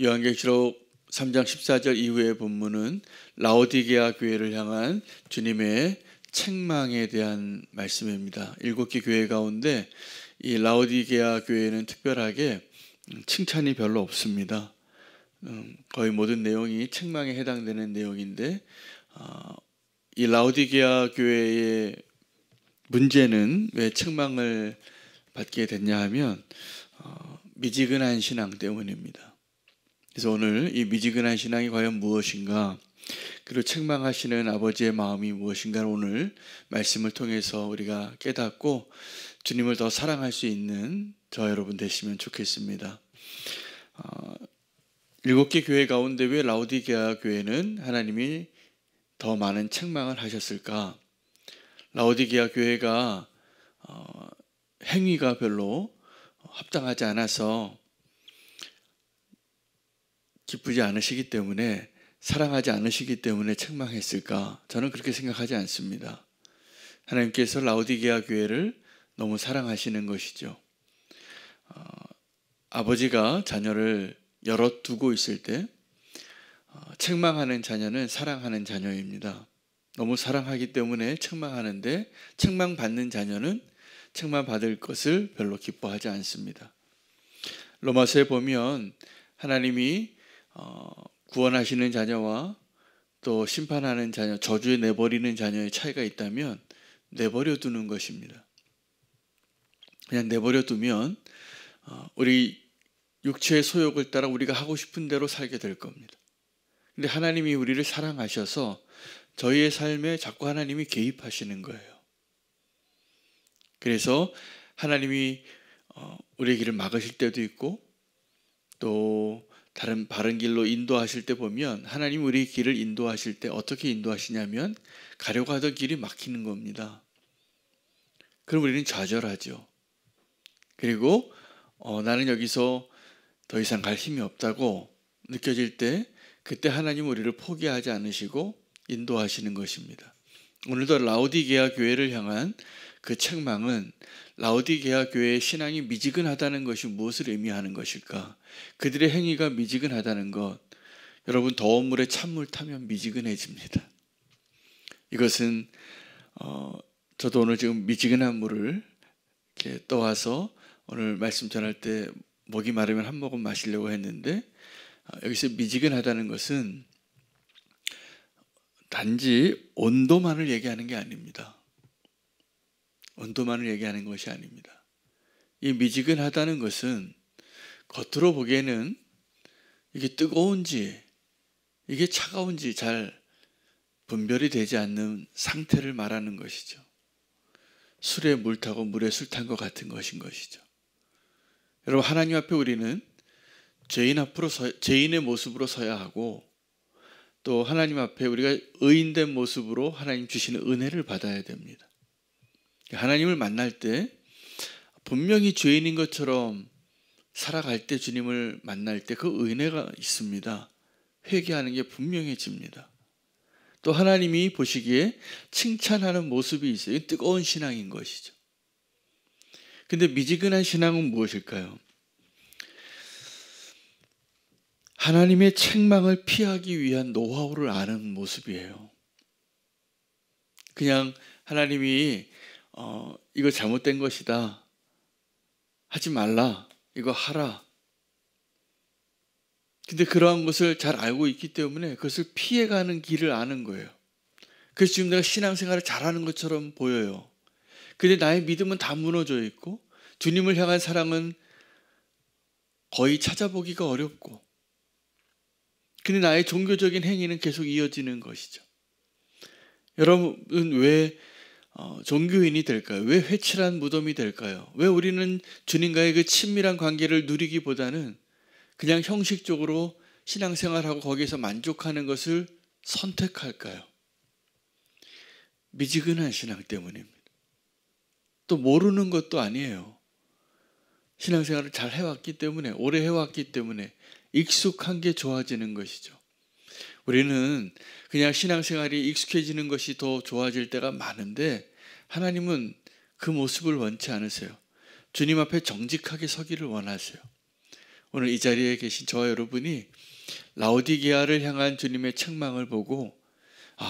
요한계시록 3장 14절 이후의 본문은 라오디게아 교회를 향한 주님의 책망에 대한 말씀입니다. 7개 교회 가운데 이 라오디게아 교회는 특별하게 칭찬이 별로 없습니다. 거의 모든 내용이 책망에 해당되는 내용인데 이 라오디게아 교회의 문제는 왜 책망을 받게 됐냐 하면 미지근한 신앙 때문입니다. 그래서 오늘 이 미지근한 신앙이 과연 무엇인가, 그리고 책망하시는 아버지의 마음이 무엇인가를 오늘 말씀을 통해서 우리가 깨닫고 주님을 더 사랑할 수 있는 저 여러분 되시면 좋겠습니다. 7개 교회 가운데 왜 라오디게아 교회는 하나님이 더 많은 책망을 하셨을까? 라오디게아 교회가 행위가 별로 합당하지 않아서 기쁘지 않으시기 때문에, 사랑하지 않으시기 때문에 책망했을까? 저는 그렇게 생각하지 않습니다. 하나님께서 라오디게아 교회를 너무 사랑하시는 것이죠. 아버지가 자녀를 열어두고 있을 때 책망하는 자녀는 사랑하는 자녀입니다. 너무 사랑하기 때문에 책망하는데, 책망받는 자녀는 책망받을 것을 별로 기뻐하지 않습니다. 로마서에 보면 하나님이 구원하시는 자녀와 또 심판하는 자녀, 저주에 내버리는 자녀의 차이가 있다면 내버려 두는 것입니다. 그냥 내버려 두면 우리 육체의 소욕을 따라 우리가 하고 싶은 대로 살게 될 겁니다. 근데 하나님이 우리를 사랑하셔서 저희의 삶에 자꾸 하나님이 개입하시는 거예요. 그래서 하나님이 우리의 길을 막으실 때도 있고, 또 다른 바른 길로 인도하실 때 보면 하나님 우리의 길을 인도하실 때 어떻게 인도하시냐면 가려고 하던 길이 막히는 겁니다. 그럼 우리는 좌절하죠. 그리고 나는 여기서 더 이상 갈 힘이 없다고 느껴질 때, 그때 하나님 우리를 포기하지 않으시고 인도하시는 것입니다. 오늘도 라오디게아 교회를 향한 그 책망은 라오디게아 교회의 신앙이 미지근하다는 것이 무엇을 의미하는 것일까? 그들의 행위가 미지근하다는 것, 여러분 더운 물에 찬물 타면 미지근해집니다. 이것은 저도 오늘 지금 미지근한 물을 이렇게 떠와서 오늘 말씀 전할 때 목이 마르면 한 모금 마시려고 했는데, 여기서 미지근하다는 것은 단지 온도만을 얘기하는 게 아닙니다. 온도만을 얘기하는 것이 아닙니다. 이 미지근하다는 것은 겉으로 보기에는 이게 뜨거운지 이게 차가운지 잘 분별이 되지 않는 상태를 말하는 것이죠. 술에 물 타고 물에 술 탄 것 같은 것인 것이죠. 여러분, 하나님 앞에 우리는 죄인의 모습으로 서야 하고, 또 하나님 앞에 우리가 의인된 모습으로 하나님 주시는 은혜를 받아야 됩니다. 하나님을 만날 때 분명히 죄인인 것처럼 살아갈 때, 주님을 만날 때 그 은혜가 있습니다. 회개하는 게 분명해집니다. 또 하나님이 보시기에 칭찬하는 모습이 있어요. 뜨거운 신앙인 것이죠. 근데 미지근한 신앙은 무엇일까요? 하나님의 책망을 피하기 위한 노하우를 아는 모습이에요. 그냥 하나님이 이거 잘못된 것이다, 하지 말라, 이거 하라. 근데 그러한 것을 잘 알고 있기 때문에 그것을 피해가는 길을 아는 거예요. 그래서 지금 내가 신앙생활을 잘하는 것처럼 보여요. 근데 나의 믿음은 다 무너져 있고, 주님을 향한 사랑은 거의 찾아보기가 어렵고, 근데 나의 종교적인 행위는 계속 이어지는 것이죠. 여러분, 왜 종교인이 될까요? 왜 회칠한 무덤이 될까요? 왜 우리는 주님과의 그 친밀한 관계를 누리기보다는 그냥 형식적으로 신앙생활하고 거기서 만족하는 것을 선택할까요? 미지근한 신앙 때문입니다. 또 모르는 것도 아니에요. 신앙생활을 잘 해왔기 때문에, 오래 해왔기 때문에 익숙한 게 좋아지는 것이죠. 우리는 그냥 신앙생활이 익숙해지는 것이 더 좋아질 때가 많은데, 하나님은 그 모습을 원치 않으세요. 주님 앞에 정직하게 서기를 원하세요. 오늘 이 자리에 계신 저와 여러분이 라오디게아를 향한 주님의 책망을 보고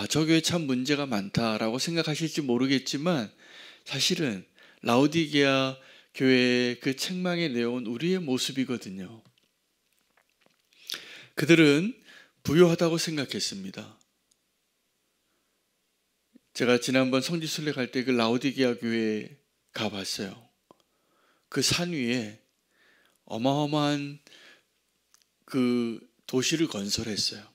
저 교회 참 문제가 많다라고 생각하실지 모르겠지만 사실은 라오디게아 교회의 그 책망의 내용은 우리의 모습이거든요. 그들은 부유하다고 생각했습니다. 제가 지난번 성지순례 갈 때 그 라오디게아 교회에 가봤어요. 그 산 위에 어마어마한 그 도시를 건설했어요.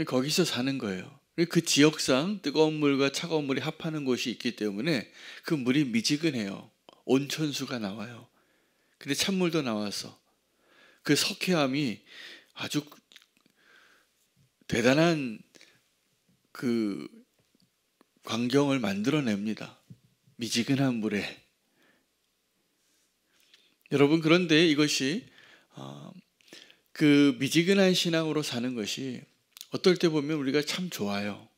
거기서 사는 거예요. 그 지역상 뜨거운 물과 차가운 물이 합하는 곳이 있기 때문에 그 물이 미지근해요. 온천수가 나와요. 근데 찬물도 나와서 그 석회암이 아주 대단한 그 광경을 만들어냅니다. 미지근한 물에. 여러분, 그런데 이것이 그 미지근한 신앙으로 사는 것이 어떨 때 보면 우리가 참 좋아요.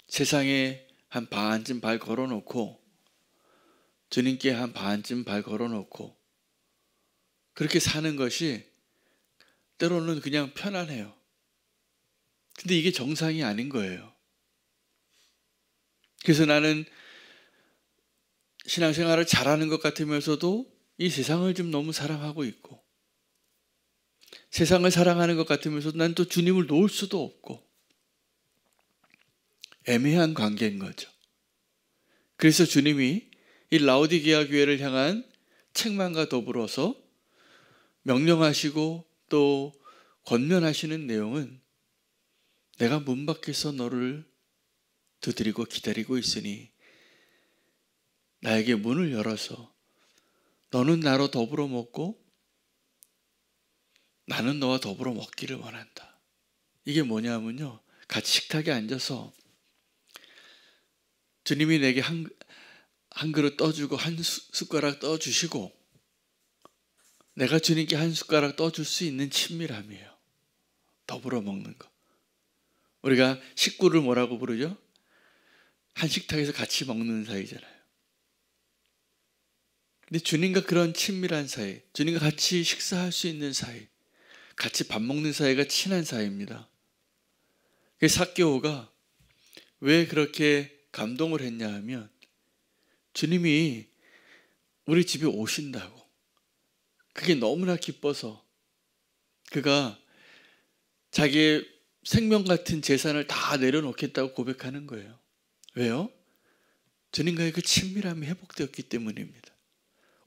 세상에 한 반쯤 발 걸어놓고 주님께 한 반쯤 발 걸어놓고 그렇게 사는 것이 때로는 그냥 편안해요. 근데 이게 정상이 아닌 거예요. 그래서 나는 신앙생활을 잘하는 것 같으면서도 이 세상을 좀 너무 사랑하고 있고, 세상을 사랑하는 것 같으면서도 난 또 주님을 놓을 수도 없고, 애매한 관계인 거죠. 그래서 주님이 이 라오디게아 교회를 향한 책망과 더불어서 명령하시고 또 권면하시는 내용은 내가 문 밖에서 너를 두드리고 기다리고 있으니 나에게 문을 열어서 너는 나로 더불어 먹고 나는 너와 더불어 먹기를 원한다. 이게 뭐냐면요, 같이 식탁에 앉아서 주님이 내게 한 그릇 떠주고 한 숟가락 떠주시고 내가 주님께 한 숟가락 떠줄 수 있는 친밀함이에요. 더불어 먹는 거. 우리가 식구를 뭐라고 부르죠? 한 식탁에서 같이 먹는 사이잖아요. 근데 주님과 그런 친밀한 사이, 주님과 같이 식사할 수 있는 사이, 같이 밥 먹는 사이가 친한 사이입니다. 삭개오가 왜 그렇게 감동을 했냐 하면 주님이 우리 집에 오신다고, 그게 너무나 기뻐서 그가 자기의 생명 같은 재산을 다 내려놓겠다고 고백하는 거예요. 왜요? 주님과의 그 친밀함이 회복되었기 때문입니다.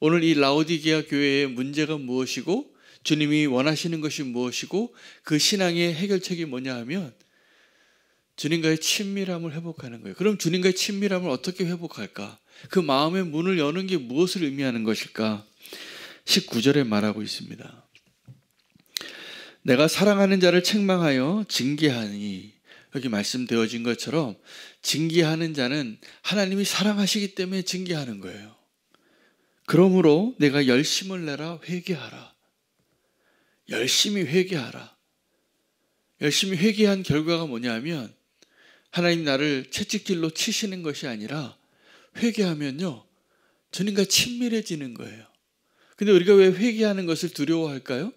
오늘 이 라오디게아 교회의 문제가 무엇이고 주님이 원하시는 것이 무엇이고 그 신앙의 해결책이 뭐냐 하면 주님과의 친밀함을 회복하는 거예요. 그럼 주님과의 친밀함을 어떻게 회복할까? 그 마음의 문을 여는 게 무엇을 의미하는 것일까? 19절에 말하고 있습니다. 내가 사랑하는 자를 책망하여 징계하니, 여기 말씀되어진 것처럼 징계하는 자는 하나님이 사랑하시기 때문에 징계하는 거예요. 그러므로 내가 열심을 내라, 회개하라. 열심히 회개하라. 열심히 회개한 결과가 뭐냐면 하나님 나를 채찍질로 치시는 것이 아니라 회개하면요, 주님과 친밀해지는 거예요. 근데 우리가 왜 회개하는 것을 두려워할까요?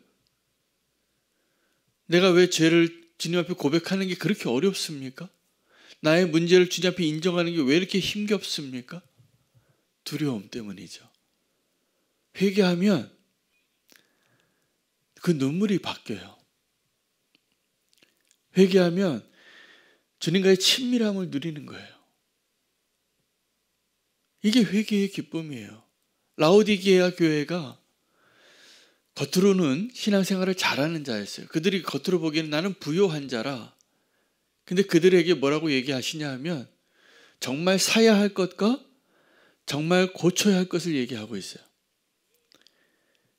내가 왜 죄를 주님 앞에 고백하는 게 그렇게 어렵습니까? 나의 문제를 주님 앞에 인정하는 게 왜 이렇게 힘겹습니까? 두려움 때문이죠. 회개하면 그 눈물이 바뀌어요. 회개하면 주님과의 친밀함을 누리는 거예요. 이게 회개의 기쁨이에요. 라오디게아 교회가 겉으로는 신앙생활을 잘하는 자였어요. 그들이 겉으로 보기에는 나는 부요한 자라. 근데 그들에게 뭐라고 얘기하시냐 하면 정말 사야 할 것과 정말 고쳐야 할 것을 얘기하고 있어요.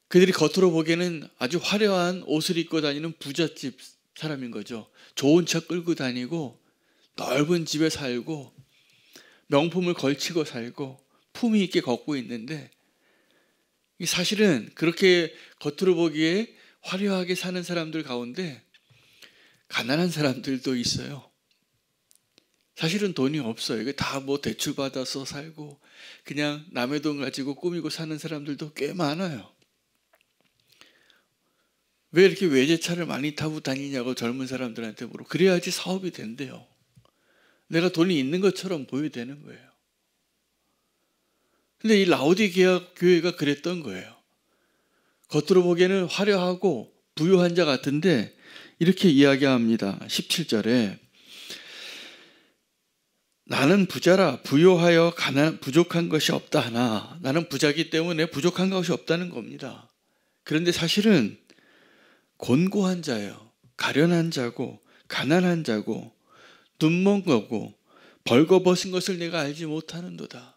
그들이 겉으로 보기에는 아주 화려한 옷을 입고 다니는 부잣집 사람인 거죠. 좋은 차 끌고 다니고 넓은 집에 살고 명품을 걸치고 살고 품위 있게 걷고 있는데, 사실은 그렇게 겉으로 보기에 화려하게 사는 사람들 가운데 가난한 사람들도 있어요. 사실은 돈이 없어요. 이게 다 뭐 대출 받아서 살고 그냥 남의 돈 가지고 꾸미고 사는 사람들도 꽤 많아요. 왜 이렇게 외제차를 많이 타고 다니냐고 젊은 사람들한테 물어. 그래야지 사업이 된대요. 내가 돈이 있는 것처럼 보여야 되는 거예요. 근데 이 라오디게아 교회가 그랬던 거예요. 겉으로 보기에는 화려하고 부유한 자 같은데 이렇게 이야기합니다. 17절에 나는 부자라 부요하여 부족한 것이 없다 하나, 나는 부자기 때문에 부족한 것이 없다는 겁니다. 그런데 사실은 곤고한 자예요. 가련한 자고 가난한 자고 눈먼 거고 벌거벗은 것을 내가 알지 못하는도다.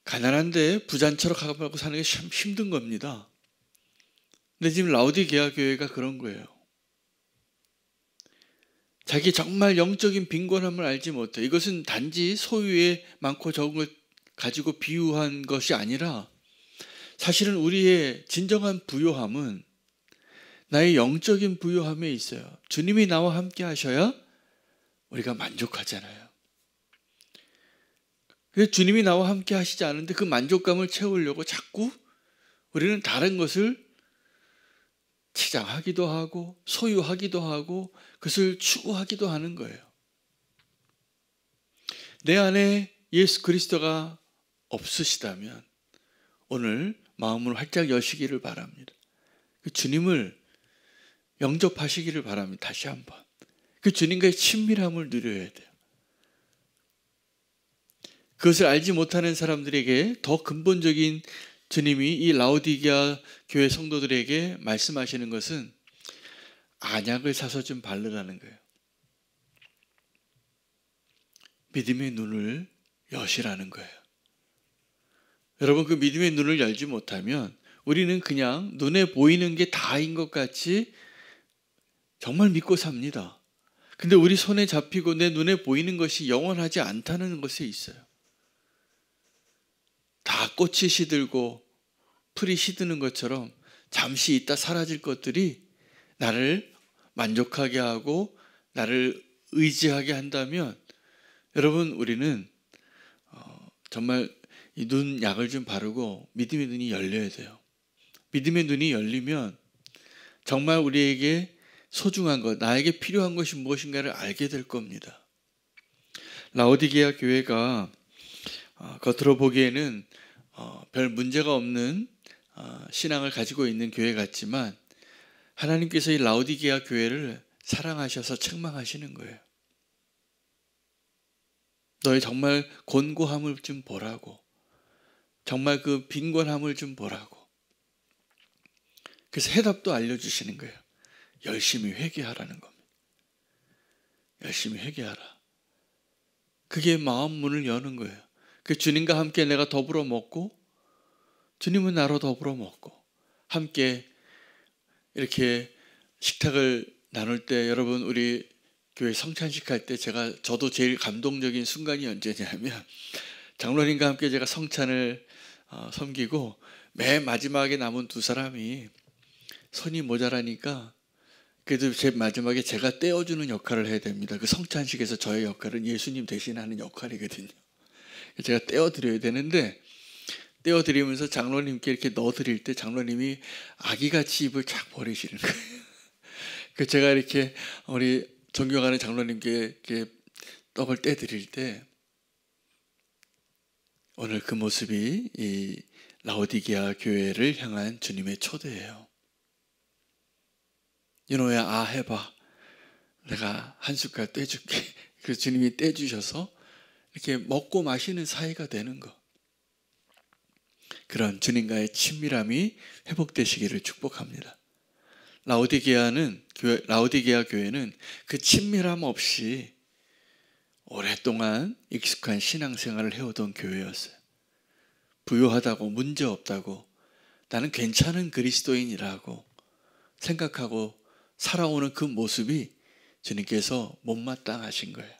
가난한데 부잔처럼 가고 사는 게 참 힘든 겁니다. 근데 지금 라오디게아 교회가 그런 거예요. 자기 정말 영적인 빈곤함을 알지 못해. 이것은 단지 소유에 많고 적은 걸 가지고 비유한 것이 아니라 사실은 우리의 진정한 부요함은 나의 영적인 부요함에 있어요. 주님이 나와 함께 하셔야 우리가 만족하잖아요. 근데 주님이 나와 함께 하시지 않은데 그 만족감을 채우려고 자꾸 우리는 다른 것을 치장하기도 하고 소유하기도 하고 그것을 추구하기도 하는 거예요. 내 안에 예수 그리스도가 없으시다면 오늘 마음을 활짝 여시기를 바랍니다. 그 주님을 영접하시기를 바랍니다. 다시 한번. 그 주님과의 친밀함을 누려야 돼요. 그것을 알지 못하는 사람들에게 더 근본적인 주님이 이 라오디게아 교회 성도들에게 말씀하시는 것은 안약을 사서 좀 바르라는 거예요. 믿음의 눈을 여시라는 거예요. 여러분, 그 믿음의 눈을 열지 못하면 우리는 그냥 눈에 보이는 게 다인 것 같이 정말 믿고 삽니다. 근데 우리 손에 잡히고 내 눈에 보이는 것이 영원하지 않다는 것에 있어요. 다 꽃이 시들고 풀이 시드는 것처럼 잠시 있다 사라질 것들이 나를 만족하게 하고 나를 의지하게 한다면 여러분, 우리는 정말 이 눈 약을 좀 바르고 믿음의 눈이 열려야 돼요. 믿음의 눈이 열리면 정말 우리에게 소중한 것, 나에게 필요한 것이 무엇인가를 알게 될 겁니다. 라오디게아 교회가 겉으로 보기에는 별 문제가 없는 신앙을 가지고 있는 교회 같지만 하나님께서 이 라오디게아 교회를 사랑하셔서 책망하시는 거예요. 너의 정말 곤고함을 좀 보라고, 정말 그 빈곤함을 좀 보라고. 그래서 해답도 알려주시는 거예요. 열심히 회개하라는 겁니다. 열심히 회개하라. 그게 마음 문을 여는 거예요. 그 주님과 함께 내가 더불어 먹고 주님은 나로 더불어 먹고 함께 이렇게 식탁을 나눌 때 여러분, 우리 교회 성찬식 할 때 저도 제일 감동적인 순간이 언제냐면 장로님과 함께 제가 성찬을 섬기고 맨 마지막에 남은 두 사람이 손이 모자라니까 그래도 제 마지막에 제가 떼어주는 역할을 해야 됩니다. 그 성찬식에서 저의 역할은 예수님 대신하는 역할이거든요. 제가 떼어드려야 되는데 떼어드리면서 장로님께 이렇게 넣어드릴 때 장로님이 아기같이 입을 착 버리시는 거예요. 그래서 제가 이렇게 우리 존경하는 장로님께 이렇게 떡을 떼드릴 때 오늘 그 모습이 이 라오디게아 교회를 향한 주님의 초대예요. 윤호야, 해봐. 내가 한 숟갈 떼줄게. 그래서 주님이 떼주셔서 이렇게 먹고 마시는 사이가 되는 거. 그런 주님과의 친밀함이 회복되시기를 축복합니다. 라오디게아 교회는 그 친밀함 없이 오랫동안 익숙한 신앙생활을 해오던 교회였어요. 부유하다고 문제없다고 나는 괜찮은 그리스도인이라고 생각하고 살아오는 그 모습이 주님께서 못마땅하신 거예요.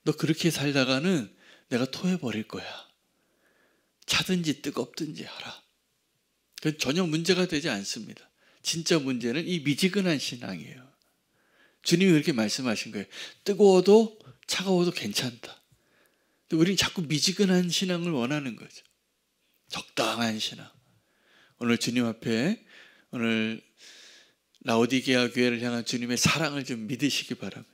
너 그렇게 살다가는 내가 토해버릴 거야. 차든지 뜨겁든지 하라. 그건 전혀 문제가 되지 않습니다. 진짜 문제는 이 미지근한 신앙이에요. 주님이 그렇게 말씀하신 거예요. 뜨거워도 차가워도 괜찮다. 근데 우리는 자꾸 미지근한 신앙을 원하는 거죠. 적당한 신앙. 오늘 주님 앞에 오늘 라오디게아 교회를 향한 주님의 사랑을 좀 믿으시기 바랍니다.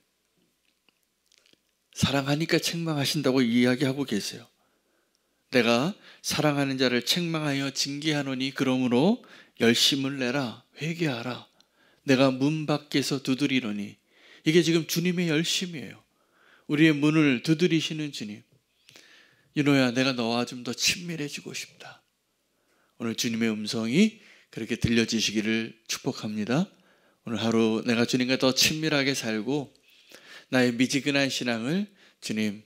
사랑하니까 책망하신다고 이야기하고 계세요. 내가 사랑하는 자를 책망하여 징계하노니 그러므로 열심을 내라, 회개하라. 내가 문 밖에서 두드리노니. 이게 지금 주님의 열심이에요. 우리의 문을 두드리시는 주님. 윤호야, 내가 너와 좀 더 친밀해지고 싶다. 오늘 주님의 음성이 그렇게 들려지시기를 축복합니다. 오늘 하루 내가 주님과 더 친밀하게 살고 나의 미지근한 신앙을 주님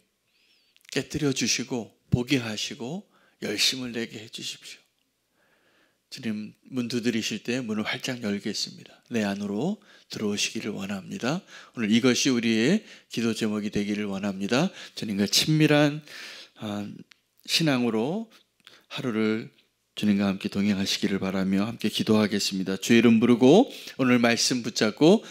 깨뜨려 주시고 보게 하시고 열심을 내게 해주십시오. 주님 문 두드리실 때 문을 활짝 열겠습니다. 내 안으로 들어오시기를 원합니다. 오늘 이것이 우리의 기도 제목이 되기를 원합니다. 주님과 친밀한 신앙으로 하루를 주님과 함께 동행하시기를 바라며 함께 기도하겠습니다. 주의 이름 부르고 오늘 말씀 붙잡고